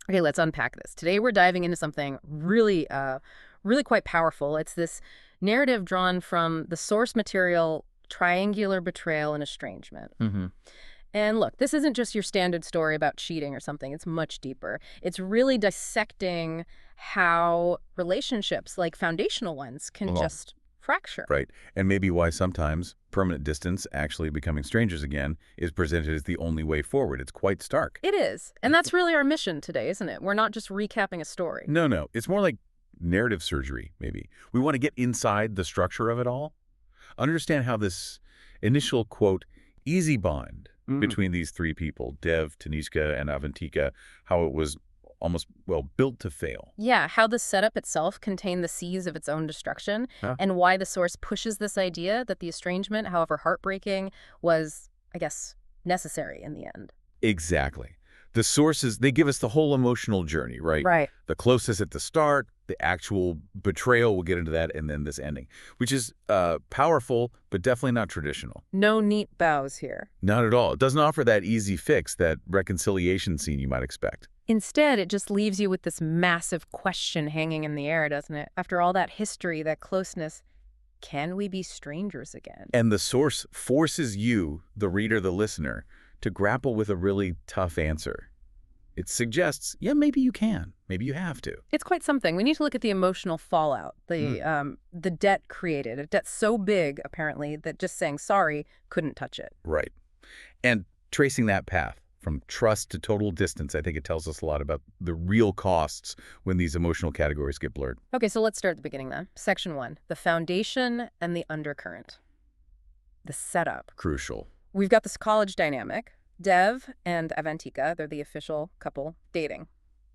Okay, let's unpack this. Today we're diving into something really quite powerful. It's this narrative drawn from the source material Triangular Betrayal and Estrangement. Hmm. And look, this isn't just your standard story about cheating or something. It's much deeper. It's really dissecting how relationships, like foundational ones, can Well, just fracture. right. And maybe why sometimes permanent distance, actually becoming strangers again, is presented as the only way forward. It's quite stark. It is. And that's really our mission today, isn't it? We're not just recapping a story. No, no. It's more like narrative surgery, maybe. We want to get inside the structure of it all, understand how this initial, quote, easy bond between these three people, Dev, Tanishka, and Avantika, how it was almost, well, built to fail. Yeah, how the setup itself contained the seeds of its own destruction, Huh? and why the source pushes this idea that the estrangement, however heartbreaking, was, I guess, necessary in the end. Exactly. The sources, they give us the whole emotional journey, right? Right. The closest at the start, the actual betrayal, we'll get into that, and then this ending, which is powerful, but definitely not traditional. No neat bows here. Not at all. It doesn't offer that easy fix, that reconciliation scene you might expect. Instead, it just leaves you with this massive question hanging in the air, doesn't it? After all that history, that closeness, can we be strangers again? And the source forces you, the reader, the listener, to grapple with a really tough answer. It suggests, yeah, maybe you can. Maybe you have to. It's quite something. We need to look at the emotional fallout, the debt created, a debt so big, apparently, that just saying sorry couldn't touch it. Right. And tracing that path from trust to total distance, I think it tells us a lot about the real costs when these emotional categories get blurred. Okay, so let's start at the beginning then. Section 1, the foundation and the undercurrent. The setup. Crucial. We've got this college dynamic. Dev and Avantika, they're the official couple dating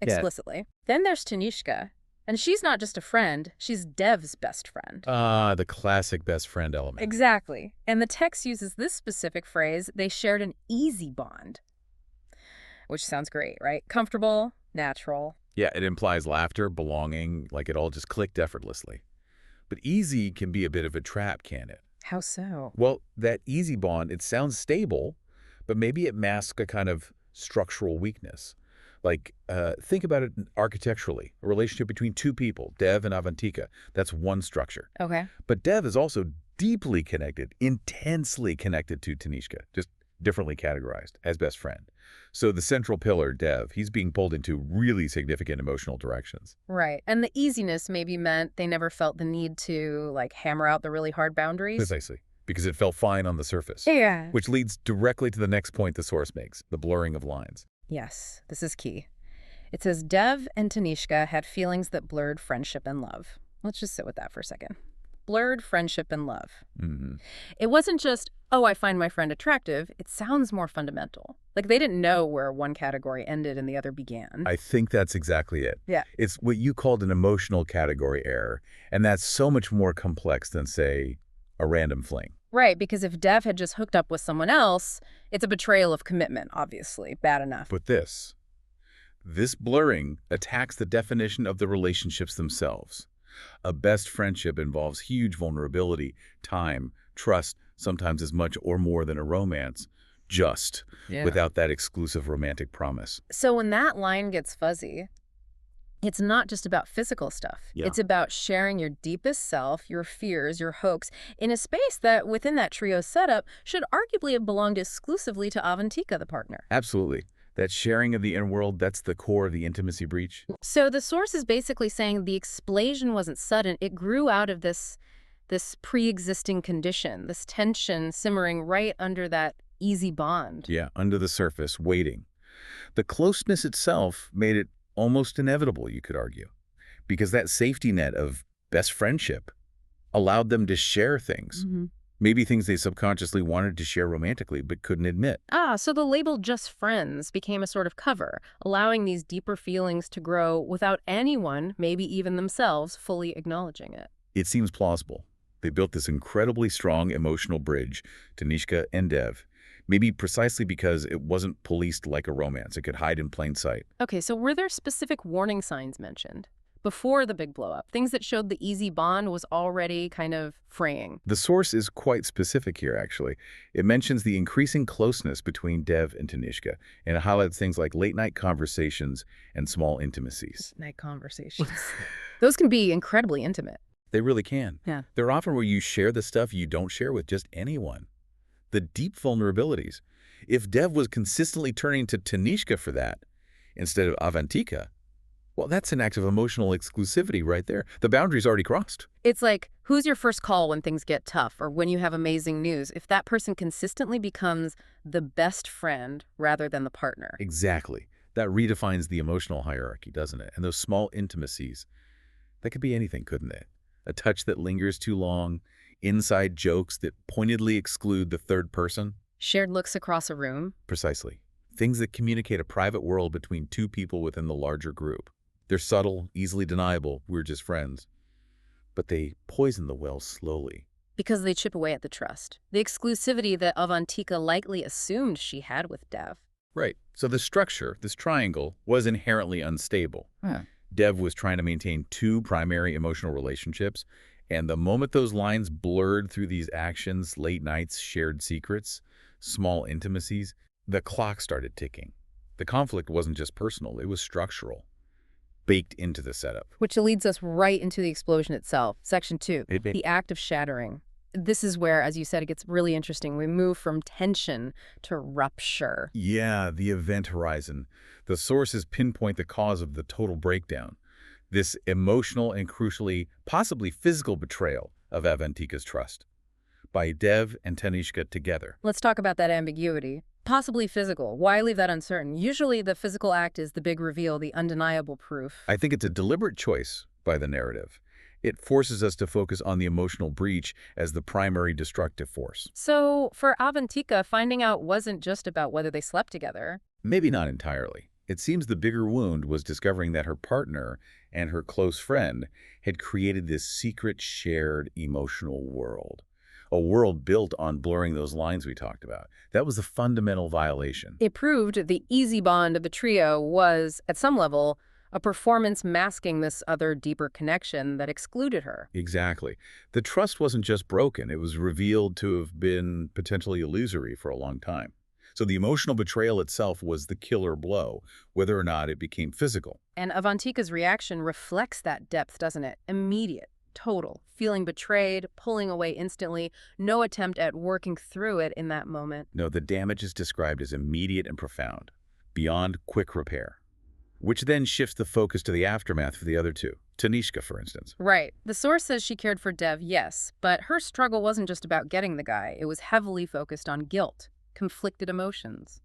Yeah. explicitly. Then there's Tanishka, and she's not just a friend, she's Dev's best friend. The classic best friend element. Exactly. And the text uses this specific phrase, they shared an easy bond. Which sounds great, right? Comfortable, natural. Yeah, it implies laughter, belonging, like it all just clicked effortlessly. But easy can be a bit of a trap, can it? How so? Well, that easy bond, it sounds stable, but maybe it masks a kind of structural weakness. Like, think about it architecturally. A relationship between two people, Dev and Avantika, that's one structure. Okay. But Dev is also deeply connected, intensely connected to Tanishka, just differently categorized as best friend. So the central pillar, Dev, he's being pulled into really significant emotional directions. Right. And the easiness maybe meant they never felt the need to, like, hammer out the really hard boundaries. Precisely. Because it felt fine on the surface. Yeah. Which leads directly to the next point the source makes, the blurring of lines. Yes, this is key. It says Dev and Tanishka had feelings that blurred friendship and love. Let's just sit with that for a second. Blurred friendship and love. Hmm. It wasn't just, oh, I find my friend attractive. It sounds more fundamental. Like they didn't know where one category ended and the other began. I think that's exactly it. Yeah. It's what you called an emotional category error, and that's so much more complex than, say, a random fling. Right, because if Dev had just hooked up with someone else, it's a betrayal of commitment, obviously. Bad enough. But this blurring attacks the definition of the relationships themselves. A best friendship involves huge vulnerability, time, trust, sometimes as much or more than a romance, just without that exclusive romantic promise. So when that line gets fuzzy, it's not just about physical stuff. Yeah. It's about sharing your deepest self, your fears, your hopes, in a space that, within that trio setup, should arguably have belonged exclusively to Avantika, the partner. Absolutely. That sharing of the inner world, that's the core of the intimacy breach. So the source is basically saying the explosion wasn't sudden. It grew out of this pre-existing condition, this tension simmering right under that easy bond. Yeah, under the surface, waiting. The closeness itself made it almost inevitable, you could argue, because that safety net of best friendship allowed them to share things. Mm-hmm. Maybe things they subconsciously wanted to share romantically but couldn't admit. So the label just friends became a sort of cover, allowing these deeper feelings to grow without anyone, maybe even themselves, fully acknowledging it. It seems plausible. They built this incredibly strong emotional bridge, Tanishka and Dev, maybe precisely because it wasn't policed like a romance. It could hide in plain sight. Okay, so were there specific warning signs mentioned? before the big blow up, things that showed the easy bond was already kind of fraying. The source is quite specific here, actually. It mentions the increasing closeness between Dev and Tanishka, and it highlights things like late-night conversations and small intimacies. Night conversations. Those can be incredibly intimate. They really can. Yeah. They're often where you share the stuff you don't share with just anyone. The deep vulnerabilities. If Dev was consistently turning to Tanishka for that, instead of Avantika, well, that's an act of emotional exclusivity right there. The boundary's already crossed. It's like, who's your first call when things get tough or when you have amazing news? If that person consistently becomes the best friend rather than the partner. Exactly. That redefines the emotional hierarchy, doesn't it? And those small intimacies, that could be anything, couldn't it? A touch that lingers too long, inside jokes that pointedly exclude the third person. Shared looks across a room. Precisely. Things that communicate a private world between two people within the larger group. They're subtle, easily deniable, we're just friends. But they poison the well slowly. Because they chip away at the trust. The exclusivity that Avantika likely assumed she had with Dev. Right. So the structure, this triangle, was inherently unstable. Dev was trying to maintain two primary emotional relationships, and the moment those lines blurred through these actions, late nights, shared secrets, small intimacies, the clock started ticking. The conflict wasn't just personal, it was structural, baked into the setup. Which leads us right into the explosion itself. Section 2, the act of shattering. This is where, as you said, it gets really interesting. We move from tension to rupture. Yeah, the event horizon. The sources pinpoint the cause of the total breakdown. This emotional and crucially, possibly physical betrayal of Avantika's trust by Dev and Tanishka together. Let's talk about that ambiguity. Possibly physical. Why leave that uncertain? Usually the physical act is the big reveal, the undeniable proof. I think it's a deliberate choice by the narrative. It forces us to focus on the emotional breach as the primary destructive force. So for Avantika, finding out wasn't just about whether they slept together. Maybe not entirely. It seems the bigger wound was discovering that her partner and her close friend had created this secret, shared, emotional world. A world built on blurring those lines we talked about. That was the fundamental violation. It proved the easy bond of the trio was, at some level, a performance masking this other deeper connection that excluded her. Exactly. The trust wasn't just broken. It was revealed to have been potentially illusory for a long time. So the emotional betrayal itself was the killer blow, whether or not it became physical. And Avantika's reaction reflects that depth, doesn't it? Immediate, total, feeling betrayed, pulling away instantly, no attempt at working through it in that moment. No, the damage is described as immediate and profound, beyond quick repair, which then shifts the focus to the aftermath for the other two. Tanishka, for instance. Right. The source says she cared for Dev, yes, but her struggle wasn't just about getting the guy. It was heavily focused on guilt, conflicted emotions.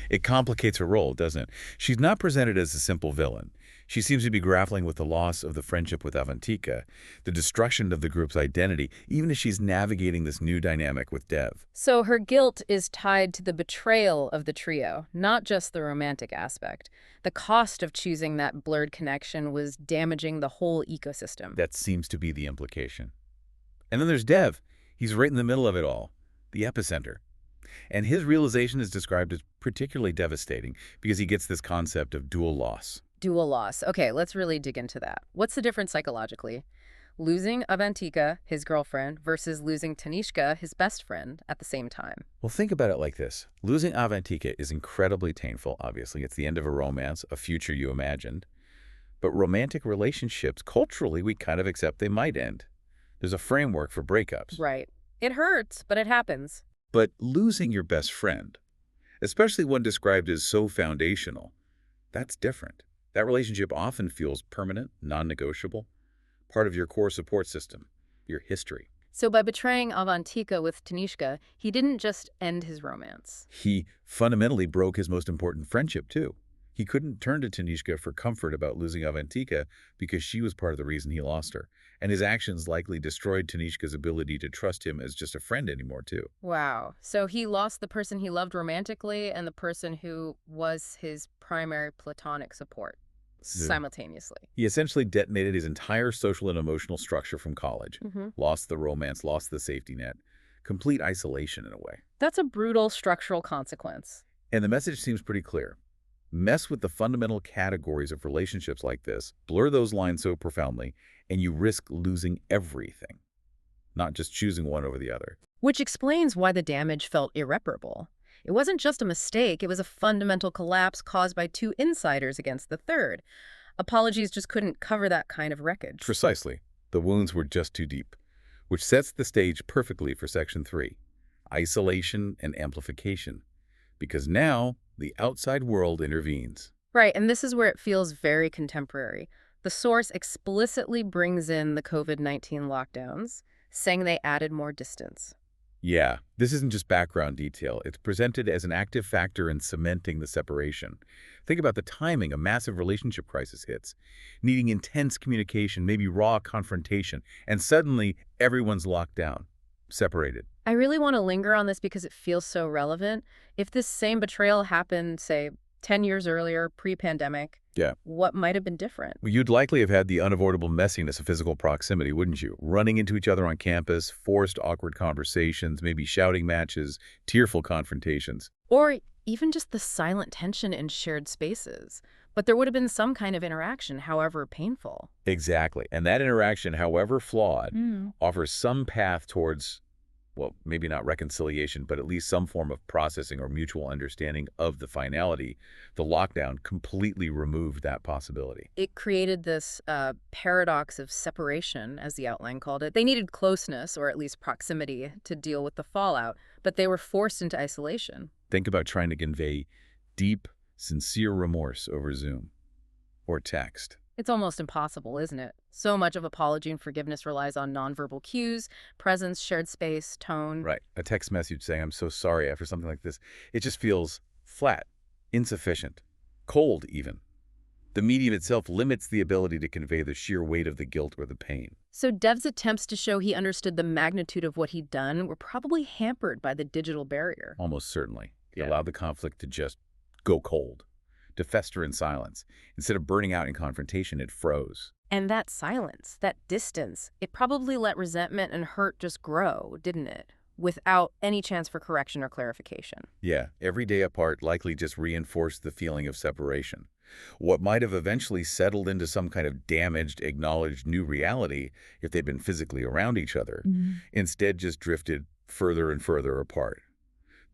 It complicates her role, doesn't it? She's not presented as a simple villain. She seems to be grappling with the loss of the friendship with Avantika, the destruction of the group's identity, even as she's navigating this new dynamic with Dev. So her guilt is tied to the betrayal of the trio, not just the romantic aspect. The cost of choosing that blurred connection was damaging the whole ecosystem. That seems to be the implication. And then there's Dev. He's right in the middle of it all, the epicenter. And his realization is described as particularly devastating because he gets this concept of dual loss. Dual loss. Okay, let's really dig into that. What's the difference psychologically? Losing Avantika, his girlfriend, versus losing Tanishka, his best friend, at the same time. Well, think about it like this. Losing Avantika is incredibly painful, obviously. It's the end of a romance, a future you imagined. But romantic relationships, culturally, we kind of accept they might end. There's a framework for breakups. Right. It hurts, but it happens. But losing your best friend, especially one described as so foundational, that's different. That relationship often feels permanent, non-negotiable, part of your core support system, your history. So by betraying Avantika with Tanishka, he didn't just end his romance. He fundamentally broke his most important friendship, too. He couldn't turn to Tanishka for comfort about losing Avantika because she was part of the reason he lost her. And his actions likely destroyed Tanishka's ability to trust him as just a friend anymore, too. Wow. So he lost the person he loved romantically and the person who was his primary platonic support simultaneously. He essentially detonated his entire social and emotional structure from college. Lost the romance, lost the safety net. Complete isolation in a way. That's a brutal structural consequence. And the message seems pretty clear. Mess with the fundamental categories of relationships like this, blur those lines so profoundly, and you risk losing everything, not just choosing one over the other. Which explains why the damage felt irreparable. It wasn't just a mistake, it was a fundamental collapse caused by two insiders against the third. Apologies just couldn't cover that kind of wreckage. Precisely. The wounds were just too deep, which sets the stage perfectly for Section 3, isolation and amplification, because now the outside world intervenes. Right, and this is where it feels very contemporary. The source explicitly brings in the COVID-19 lockdowns, saying they added more distance. Yeah, this isn't just background detail. It's presented as an active factor in cementing the separation. Think about the timing a massive relationship crisis hits, needing intense communication, maybe raw confrontation, and suddenly everyone's locked down, separated. I really want to linger on this because it feels so relevant. If this same betrayal happened, say, 10 years earlier, pre-pandemic, Yeah. what might have been different? Well, you'd likely have had the unavoidable messiness of physical proximity, wouldn't you? Running into each other on campus, forced awkward conversations, maybe shouting matches, tearful confrontations. Or even just the silent tension in shared spaces. But there would have been some kind of interaction, however painful. Exactly. And that interaction, however flawed, Mm. offers some path towards, well, maybe not reconciliation, but at least some form of processing or mutual understanding of the finality. The lockdown completely removed that possibility. It created this paradox of separation, as the outline called it. They needed closeness, or at least proximity, to deal with the fallout, but they were forced into isolation. Think about trying to convey deep, sincere remorse over Zoom or text. It's almost impossible, isn't it? So much of apology and forgiveness relies on nonverbal cues, presence, shared space, tone. Right. A text message saying, I'm so sorry after something like this. It just feels flat, insufficient, cold even. The medium itself limits the ability to convey the sheer weight of the guilt or the pain. So Dev's attempts to show he understood the magnitude of what he'd done were probably hampered by the digital barrier. Almost certainly. It Yeah. allowed the conflict to just go cold, to fester in silence. Instead of burning out in confrontation, it froze. And that silence, that distance, it probably let resentment and hurt just grow, didn't it? Without any chance for correction or clarification. Yeah, every day apart likely just reinforced the feeling of separation. What might have eventually settled into some kind of damaged, acknowledged new reality if they'd been physically around each other, instead just drifted further and further apart.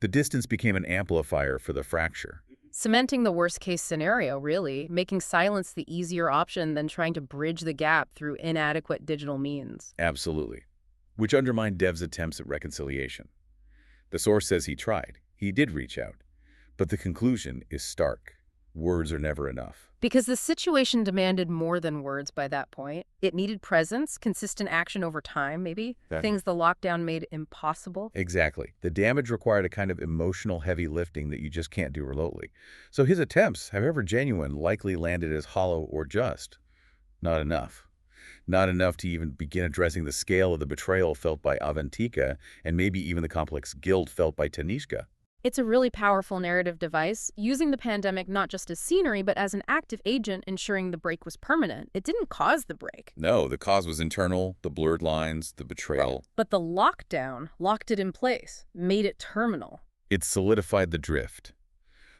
The distance became an amplifier for the fracture. Cementing the worst-case scenario, really, making silence the easier option than trying to bridge the gap through inadequate digital means. Absolutely. Which undermined Dev's attempts at reconciliation. The source says he tried. He did reach out. But the conclusion is stark. Words are never enough. Because the situation demanded more than words by that point. It needed presence, consistent action over time, maybe. Things the lockdown made impossible. Exactly. The damage required a kind of emotional heavy lifting that you just can't do remotely. So his attempts, however genuine, likely landed as hollow or just. Not enough. Not enough to even begin addressing the scale of the betrayal felt by Avantika and maybe even the complex guilt felt by Tanishka. It's a really powerful narrative device, using the pandemic not just as scenery, but as an active agent ensuring the break was permanent. It didn't cause the break. No, the cause was internal, the blurred lines, the betrayal. But the lockdown locked it in place, made it terminal. It solidified the drift.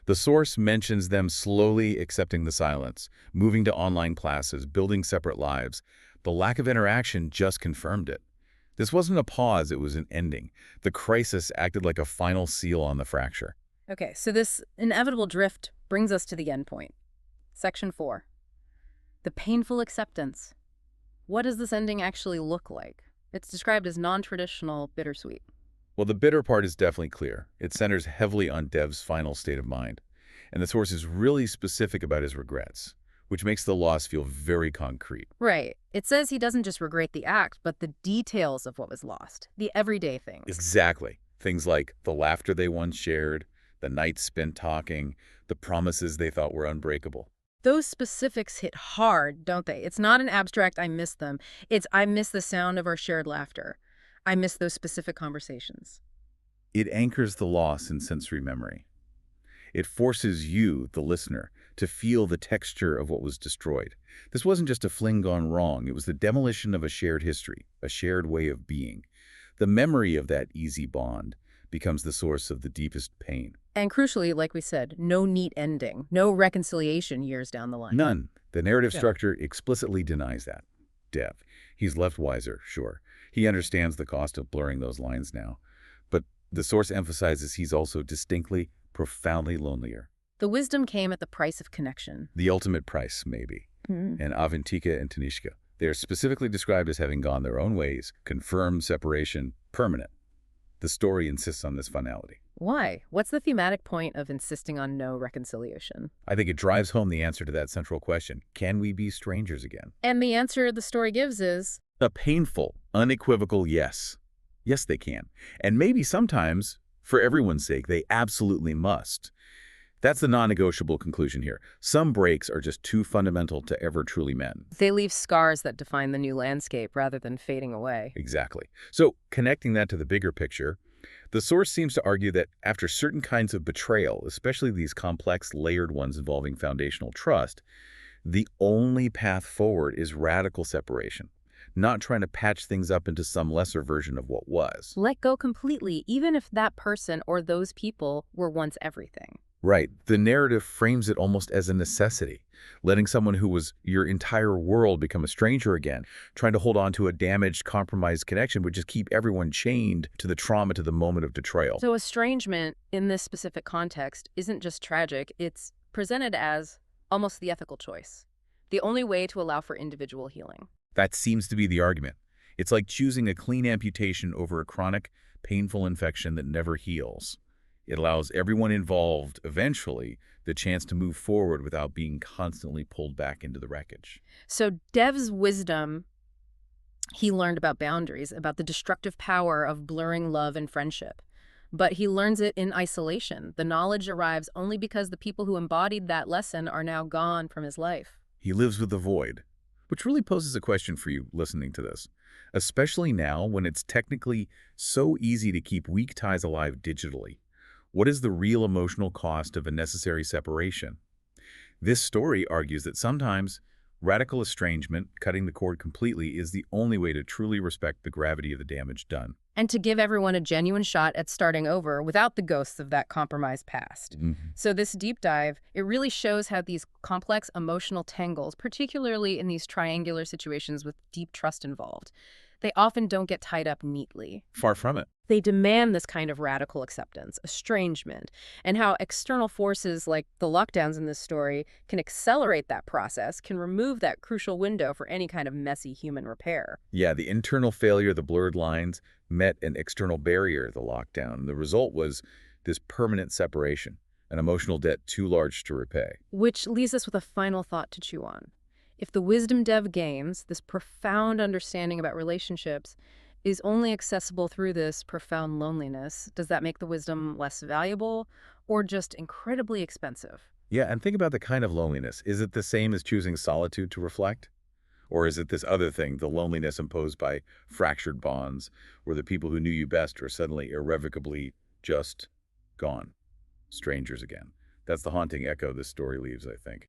The source mentions them slowly accepting the silence, moving to online classes, building separate lives. The lack of interaction just confirmed it. This wasn't a pause, it was an ending. The crisis acted like a final seal on the fracture. Okay, so this inevitable drift brings us to the end point. Section 4. The painful acceptance. What does this ending actually look like? It's described as non-traditional, bittersweet. Well, the bitter part is definitely clear. It centers heavily on Dev's final state of mind. And the source is really specific about his regrets, which makes the loss feel very concrete. Right. It says he doesn't just regret the act, but the details of what was lost, the everyday things. Exactly. Things like the laughter they once shared, the nights spent talking, the promises they thought were unbreakable. Those specifics hit hard, don't they? It's not an abstract, I miss them. It's, I miss the sound of our shared laughter. I miss those specific conversations. It anchors the loss in sensory memory. It forces you, the listener, to feel the texture of what was destroyed. This wasn't just a fling gone wrong. It was the demolition of a shared history, a shared way of being. The memory of that easy bond becomes the source of the deepest pain. And crucially, like we said, no neat ending, no reconciliation years down the line. None. The narrative Yeah. structure explicitly denies that. Dev. He's left wiser, sure. He understands the cost of blurring those lines now. But the source emphasizes he's also distinctly, profoundly lonelier. The wisdom came at the price of connection. The ultimate price, maybe. And Avantika and Tanishka, they are specifically described as having gone their own ways, confirmed separation, permanent. The story insists on this finality. Why? What's the thematic point of insisting on no reconciliation? I think it drives home the answer to that central question. Can we be strangers again? And the answer the story gives is, A painful, unequivocal yes. Yes, they can. And maybe sometimes, for everyone's sake, they absolutely must. That's the non-negotiable conclusion here. Some breaks are just too fundamental to ever truly mend. they leave scars that define the new landscape rather than fading away. Exactly. So, connecting that to the bigger picture, the source seems to argue that after certain kinds of betrayal, especially these complex, layered ones involving foundational trust, the only path forward is radical separation, not trying to patch things up into some lesser version of what was. Let go completely, even if that person or those people were once everything. Right. The narrative frames it almost as a necessity, letting someone who was your entire world become a stranger again. Trying to hold on to a damaged, compromised connection would just keep everyone chained to the trauma, to the moment of betrayal. So estrangement in this specific context isn't just tragic, it's presented as almost the ethical choice, the only way to allow for individual healing. That seems to be the argument. It's like choosing a clean amputation over a chronic, painful infection that never heals. It allows everyone involved, eventually, the chance to move forward without being constantly pulled back into the wreckage. So Dev's wisdom, he learned about boundaries, about the destructive power of blurring love and friendship. But he learns it in isolation. The knowledge arrives only because the people who embodied that lesson are now gone from his life. He lives with the void, which really poses a question for you listening to this, especially now when it's technically so easy to keep weak ties alive digitally. What is the real emotional cost of a necessary separation? This story argues that sometimes radical estrangement, cutting the cord completely, is the only way to truly respect the gravity of the damage done. And to give everyone a genuine shot at starting over without the ghosts of that compromised past. So this deep dive, it really shows how these complex emotional tangles, particularly in these triangular situations with deep trust involved, they often don't get tied up neatly. Far from it. They demand this kind of radical acceptance, estrangement, and how external forces like the lockdowns in this story can accelerate that process, can remove that crucial window for any kind of messy human repair. Yeah, the internal failure, the blurred lines, met an external barrier, the lockdown. The result was this permanent separation, an emotional debt too large to repay. Which leaves us with a final thought to chew on. If the wisdom Dev gains, this profound understanding about relationships, is only accessible through this profound loneliness, does that make the wisdom less valuable or just incredibly expensive? Yeah, and think about the kind of loneliness. Is it the same as choosing solitude to reflect? Or is it this other thing, the loneliness imposed by fractured bonds, where the people who knew you best are suddenly irrevocably just gone? Strangers again. That's the haunting echo this story leaves, I think.